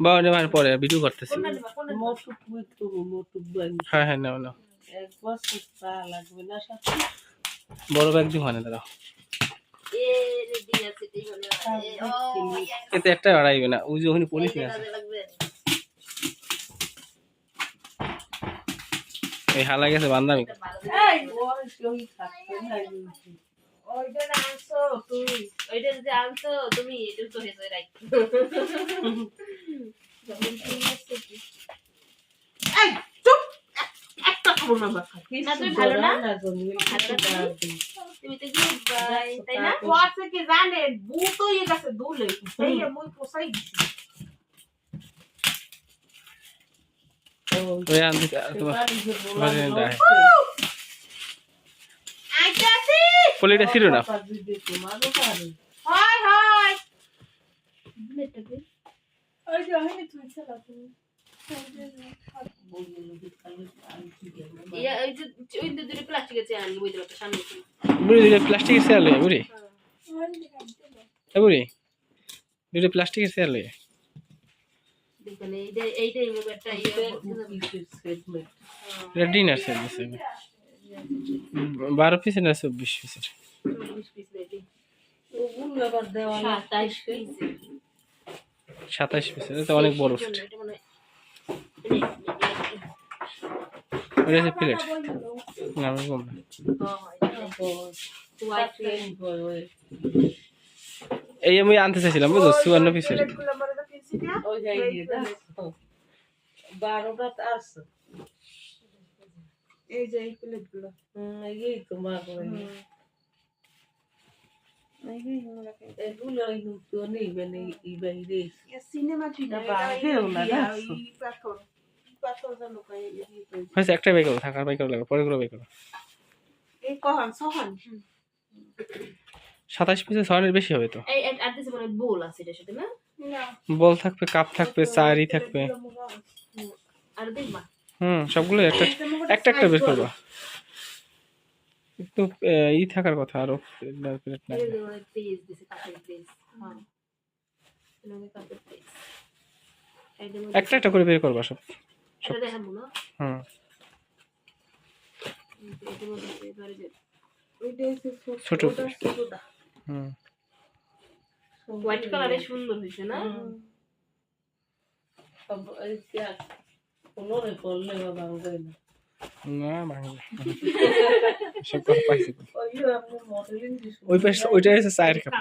বাবা নেবার পরে ভিডিও করতেছি। হ্যাঁ হ্যাঁ নাও নাও, বড় ব্যাগ দিব না দাঁড়াও। এতে একটা বাড়াইবে না, ওই যে ওখানে পুলিশ আছে। এই হালা গেছে বান্দামি। পলিটা ছিল না। প্লাস্টিকের চেয়ার লই বুড়ি, বুড়ি দুটো প্লাস্টিকের চেয়ার লই। ডিনার সেট দিছে 12 পিসের না 24 পিসের? 27 পিসের, এটা অনেক বড় সেট। এটা প্লেট না আমি বলবো। এই আমি আনতে চাইছিলাম বুঝছো 54 পিসের। ওই যাই এটা 12টা আছে এই যে এই প্লেটগুলো। এই তো মা করে এগুলো তো নেই মানে এই বাইরে সিনেমা ঠিক না বাড়তেও না পাথর জানো কই হয়েছে। একটা বাই করো, থাকার বাই করো, লাগে পরে গুলো বাই করো। এই কখন সহন 27 পিসে সহনের বেশি হবে তো। এই আর দিছে মানে বোল আছে এর সাথে না? না বল থাকবে, কাপ থাকবে, চারি থাকবে আর দেখবা। সবগুলো একটা একটা একটা বের করবা। একটু ই থাকার কথা আরো প্লেট না। এই পেজ দিছে কাপের পেজ। হ্যাঁ এটাকে কাপের পেজ একটা একটা করে বের করবা সব। এটা দেখাবো না। ছোট হোয়াইট কালারে সুন্দর হয়েছে না? না ভাঙবে সব পাইছি। ওই পাশে ওইটা হচ্ছে চায়ের কাপ।